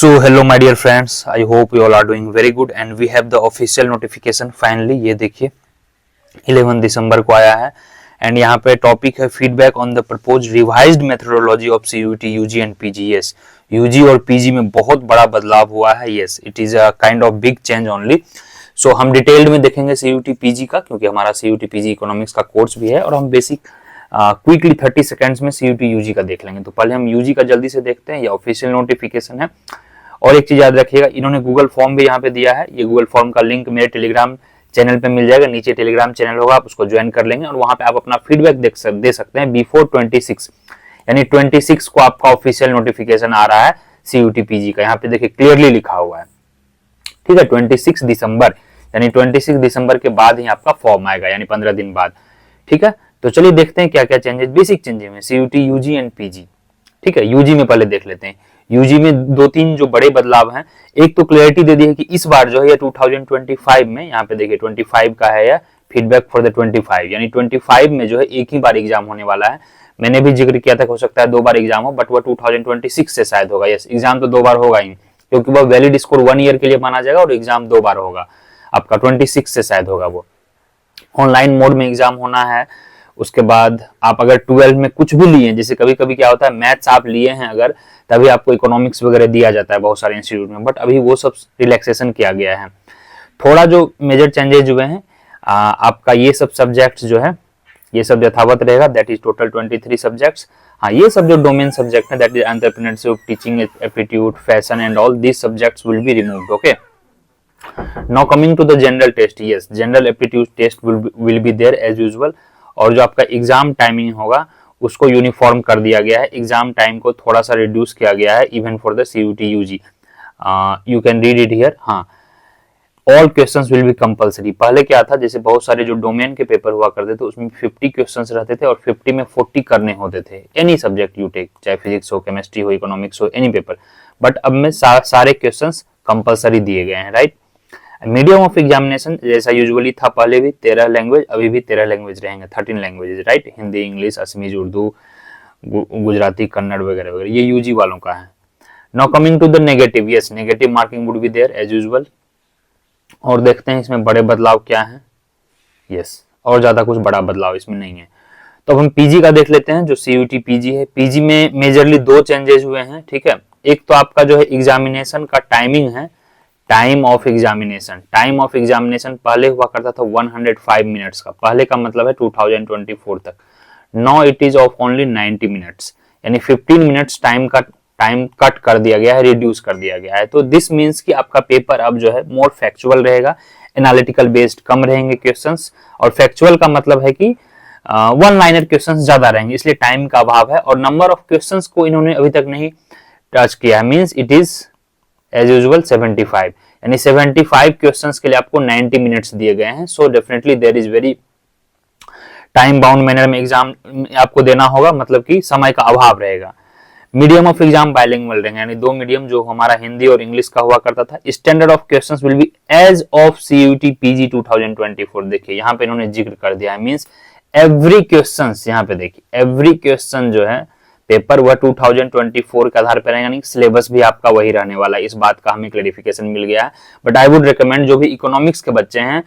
So hello my dear friends, I hope you all are doing very good and we have the official notification finally। ये देखिए 11 दिसंबर को आया है and यहाँ पे टॉपिक है feedback on the propose revised methodology of CUET UG and PG. Yes, UG और PG में बहुत बड़ा बदलाव हुआ है। Yes, it is a kind of big change only. So हम डिटेल्ड में देखेंगे सीयूटी पीजी का, क्योंकि हमारा सीयूटी पीजी इकोनॉमिक्स का कोर्स भी है, और हम बेसिक क्विकली 30 सेकेंड्स में सीयूटी यूजी का देख लेंगे। तो पहले हम यूजी का जल्दी से देखते हैं, ये ऑफिशियल नोटिफिकेशन है। और एक चीज याद रखिएगा, इन्होंने गूगल फॉर्म भी यहाँ पे दिया है। ये गूगल फॉर्म का लिंक मेरे टेलीग्राम चैनल पे मिल जाएगा, नीचे टेलीग्राम चैनल होगा, आप उसको ज्वाइन कर लेंगे और वहां पे आप अपना फीडबैक दे सकते हैं बिफोर 26, यानी 26 को आपका ऑफिशियल नोटिफिकेशन आ रहा है सीयूटी पीजी का। यहाँ पे देखिए क्लियरली लिखा हुआ है, ठीक है, 26 दिसंबर, यानी 26 दिसंबर के बाद ही आपका फॉर्म आएगा, यानी 15 दिन बाद। ठीक है, तो चलिए देखते हैं क्या क्या चेंजेस, बेसिक चेंजेस में सीयूटी यूजी एंड पीजी। ठीक है, यूजी में पहले देख लेते हैं। यूजी में दो तीन जो बड़े बदलाव हैं, एक तो क्लैरिटी दे दी है कि इस बार जो है ये 2025 में, यहाँ पे देखिए 25 का है, या फीडबैक फॉर द 25, यानी 25 में जो है एक ही बार एग्जाम होने वाला है। मैंने भी जिक्र किया था हो सकता है 2 बार एग्जाम हो, बट वह 2026 से शायद होगा। यस, एग्जाम तो 2 बार होगा ही, क्योंकि वह वैलिड स्कोर 1 ईयर के लिए माना जाएगा और एग्जाम 2 बार होगा आपका, 26 से शायद होगा। वो ऑनलाइन मोड में एग्जाम होना है। उसके बाद आप अगर 12 में कुछ भी लिए, जैसे कभी कभी क्या होता है मैथ्स आप लिए हैं अगर, तभी आपको इकोनॉमिक्स वगैरह दिया जाता है बहुत सारे इंस्टीट्यूट में, बट अभी वो सब रिलैक्सेशन किया गया है। थोड़ा जो मेजर चेंजेज हुए हैं, आपका ये सब सब्जेक्ट्स जो है ये सब यथावत रहेगा, दैट इज टोटल 23 सब्जेक्ट्स। हाँ, ये सब जो डोमेन सब्जेक्ट है, that is entrepreneurship, teaching aptitude, fashion and all these subjects will be removed. Okay, now coming to the general test. Yes, general aptitude test will be there as usual, और जो आपका exam timing होगा उसको uniform कर दिया गया है। Exam time को थोड़ा सा रिड्यूस किया गया है, even for the CUET UG. You can read it here. हाँ, all questions will be compulsory. पहले क्या था, जैसे बहुत सारे जो डोमेन के पेपर हुआ करते थे उसमें 50 क्वेश्चंस रहते थे और 50 में 40 करने होते थे, एनी सब्जेक्ट यू टेक, चाहे फिजिक्स हो, केमिस्ट्री हो, इकोनॉमिक्स हो, एनी पेपर। बट अब में सारे क्वेश्चंस कंपलसरी दिए गए हैं, राइट। मीडियम ऑफ एग्जामिनेशन जैसा यूजुअली था पहले भी 13 लैंग्वेज, अभी भी 13 लैंग्वेज रहेंगे, 13 languages, right. Hindi, English, Assamese, Urdu, Gujarati, Kannada वगैरह वगैरह, ये यूजी वालों का है। Now coming to the negative. Yes, negative marking would be there as usual. और देखते हैं इसमें बड़े बदलाव क्या है। यस, और ज्यादा कुछ बड़ा बदलाव इसमें नहीं है। तो अब हम पीजी का देख लेते हैं, जो सीयूटी पीजी है। पीजी में मेजरली 2 चेंजेस हुए हैं, ठीक है। एक तो आपका जो है एग्जामिनेशन का टाइमिंग है, time of examination. Time of examination पहले हुआ करता था 105 मिनट्स का, पहले का मतलब है 2024 तक। Now it is of only 90 minutes, यानी 15 मिनट्स टाइम कट कर दिया गया है, रिड्यूस कर दिया गया है। तो दिस मीन्स कि आपका पेपर अब जो है मोर फैक्चुअल रहेगा, एनालिटिकल बेस्ड कम रहेंगे क्वेश्चंस, और फैक्चुअल का मतलब है कि वन लाइनर क्वेश्चंस ज्यादा रहेंगे, इसलिए टाइम का अभाव है। और नंबर ऑफ क्वेश्चंस को इन्होंने अभी तक नहीं टच किया है, means it is as usual 75, यानी 75 क्वेश्चंस के लिए आपको 90 मिनट्स दिए गए हैं। So definitely there is very time bound manner में एग्जाम आपको देना होगा, मतलब कि समय का अभाव रहेगा। मीडियम ऑफ एग्जाम बाइलिंगुअल रहेंगे, यानी 2 मीडियम जो हमारा हिंदी और इंग्लिश का हुआ करता था। Standard of questions will be as of CUET PG 2024। देखिए यहाँ पे इन्होंने जिक्र कर दिया है, मींस एवरी क्वेश्चंस, यहाँ पे देखिए एवरी क्वेश्चन जो है पेपर वह 2024 के आधार पर रहेगा, यानी सिलेबस भी आपका वही रहने वाला है। इस बात का हमें क्लेरिफिकेशन मिल गया है। बट आई वुड रिकमेंड जो भी इकोनॉमिक्स के बच्चे हैं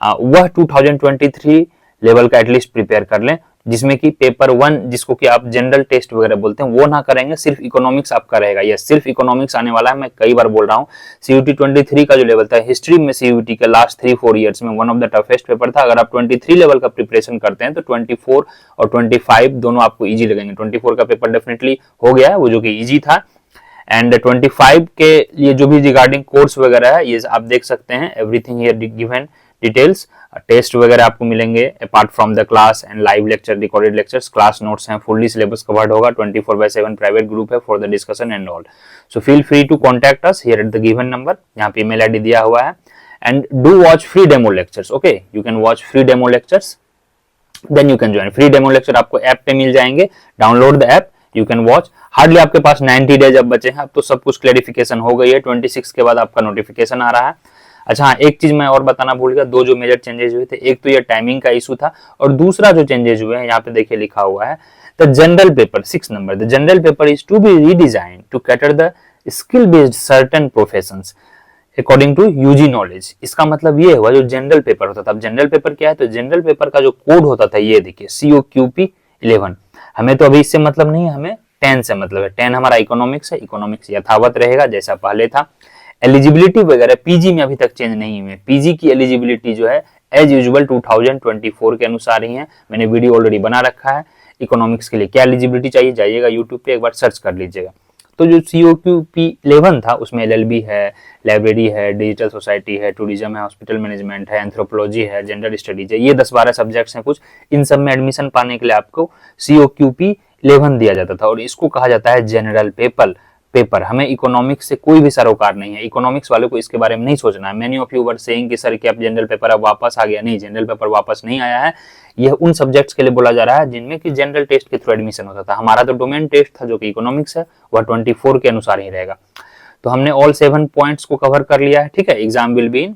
वह 2023 लेवल का एटलीस्ट प्रिपेयर कर लें, जिसमें कि पेपर 1 जिसको कि आप जनरल टेस्ट वगैरह बोलते हैं वो ना करेंगे, सिर्फ इकोनॉमिक्स आपका रहेगा। यस, सिर्फ इकोनॉमिक्स आने वाला है। मैं कई बार बोल रहा हूँ, सीयूटी 23 का जो लेवल था, हिस्ट्री में सीयूटी के लास्ट 3-4 ईयर्स में one of the toughest paper था। अगर आप 23 लेवल का प्रिपरेशन करते हैं तो 24 और 25 दोनों आपको ईजी लगेंगे। 24 का पेपर डेफिनेटली हो गया है, वो जो कि ईजी था, एंड 25 के लिए जो भी रिगार्डिंग कोर्स वगैरह है ये आप देख सकते हैं, everything here given details. Test वगैरह आपको मिलेंगे apart from the class and live lecture, recorded lectures, class notes हैं, फुल्ली सिलेबस कवर्ड होगा, 24/7 प्राइवेट ग्रुप है for the discussion and all. So feel free to contact us here at the given number, यहाँ पे email ID दिया हुआ है। And do watch free demo lectures. Okay, you can watch free demo lectures, then you can join. Free demo lecture आपको app पे मिल जाएंगे, download the app, you can watch. Hardly आपके पास 90 days अब बचे हैं, अब तो सब कुछ क्लेरिफिकेशन हो गई है। 26 के बाद आपका नोटिफिकेशन आ रहा है। अच्छा हाँ, एक चीज मैं और बताना भूल गया, 2 जो मेजर चेंजेस हुए थे, एक तो ये टाइमिंग का इशू था, और दूसरा जो चेंजेस हुए हैं यहाँ पे देखिए लिखा हुआ है, the general paper 6 number, the general paper is to be redesign to cater the skill based certain professions according to UG knowledge. इसका मतलब ये हुआ जो जनरल पेपर होता था। अब जनरल पेपर क्या है, तो जनरल पेपर का जो कोड होता था ये देखिए COQP11। हमें तो अभी इससे मतलब नहीं है, हमें 10 से मतलब है। 10 हमारा इकोनॉमिक्स है, इकोनॉमिक्स यथावत रहेगा जैसा पहले था। एलिजिबिलिटी वगैरह पीजी में अभी तक चेंज नहीं हुई है। पीजी की एलिजिबिलिटी जो है एज यूजुअल 2024 के अनुसार ही है। मैंने वीडियो ऑलरेडी बना रखा है इकोनॉमिक्स के लिए क्या एलिजिबिलिटी चाहिए, जाइएगा यूट्यूब पे एक बार सर्च कर लीजिएगा। तो जो COQP11 था उसमें LLB है, लाइब्रेरी है, डिजिटल सोसाइटी है, टूरिज्म है, हॉस्पिटल मैनेजमेंट है, एंथ्रोपोलॉजी है, जेंडर स्टडीज है, ये 10-12 सब्जेक्ट्स हैं कुछ। इन सब में एडमिशन पाने के लिए आपको COQP11 दिया जाता था और इसको कहा जाता है जनरल पेपर। हमें इकोनॉमिक्स से कोई भी सरोकार नहीं है, इकोनॉमिक्स वालों को इसके बारे में नहीं सोचना है। Many of you were saying कि सर कि अब जनरल पेपर अब वापस आ गया। नहीं, जनरल पेपर वापस नहीं आया है। यह उन सब्जेक्ट्स के लिए बोला जा रहा है जिनमें कि जनरल टेस्ट के थ्रू एडमिशन होता था। हमारा तो डोमेन टेस्ट था जो कि इकोनॉमिक्स है, वह 24 के अनुसार ही रहेगा। तो हमने ऑल 7 पॉइंट्स को कवर कर लिया है, ठीक है। Exam will be in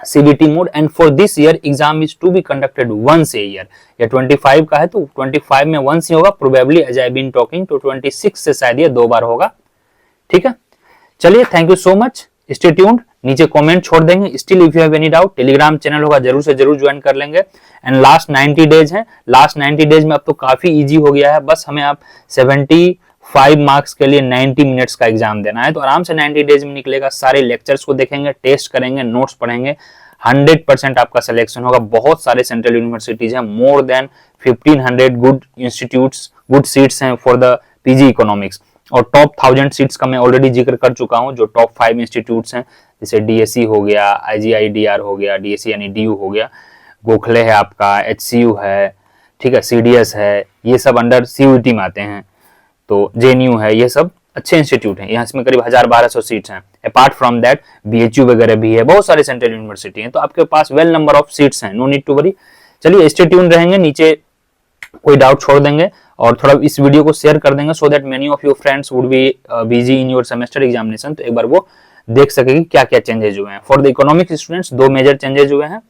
CBT mode and for this year exam is to be conducted once a year. या 25 का है तो 25 में वंस ही होगा, probably as I been talking तो 26 से शायद ये 2 बार होगा, ठीक है। चलिए, thank you so much, stay tuned. नीचे कमेंट छोड़ देंगे। Still if you have any doubt, Telegram channel होगा, जरूर से जरूर ज्वाइन कर लेंगे। एंड लास्ट 90 डेज है, लास्ट 90 डेज में अब तो काफी इजी हो गया है। बस हमें अब 75 मार्क्स के लिए 90 मिनट्स का एग्जाम देना है, तो आराम से 90 डेज में निकलेगा। सारे लेक्चर्स को देखेंगे, टेस्ट करेंगे, नोट्स पढ़ेंगे, 100% आपका सिलेक्शन होगा। बहुत सारे सेंट्रल यूनिवर्सिटीज हैं, more than 1500 good institutes, good seats हैं फॉर द PG इकोनॉमिक्स। और टॉप 1000 सीट्स का मैं ऑलरेडी जिक्र कर चुका हूं, जो टॉप 5 इंस्टीट्यूट्स हैं, जैसे DSE हो गया, IGIDR हो गया, DSE यानी DU हो गया, गोखले है आपका, HCU है, ठीक है, CDS है, ये सब अंडर CUET में आते हैं। तो JNU है, ये सब अच्छे इंस्टीट्यूट हैं। यहाँ इसमें करीब 1000-1200 सीट्स हैं। अपार्ट फ्रॉम दैट BHU वगैरह भी है, बहुत सारे सेंट्रल यूनिवर्सिटी हैं, तो आपके पास वेल नंबर ऑफ सीट्स हैं, नो नीड टू वरी। चलिए, स्टे ट्यून रहेंगे, नीचे कोई डाउट छोड़ देंगे और थोड़ा इस वीडियो को शेयर कर देंगे, so that many of your friends would be busy in your semester examination. तो एक बार वो देख सकेगी क्या क्या चेंजेस हुए हैं। For the economic students 2 major changes हुए हैं,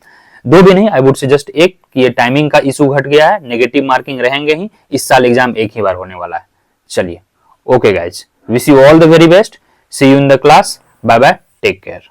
2 भी नहीं, आई वुड से जस्ट एक, कि ये टाइमिंग का इशू घट गया है, नेगेटिव मार्किंग रहेंगे ही, इस साल एग्जाम एक ही बार होने वाला है। चलिए, okay guys, wish you all the very best, see you in the class, bye bye, take care.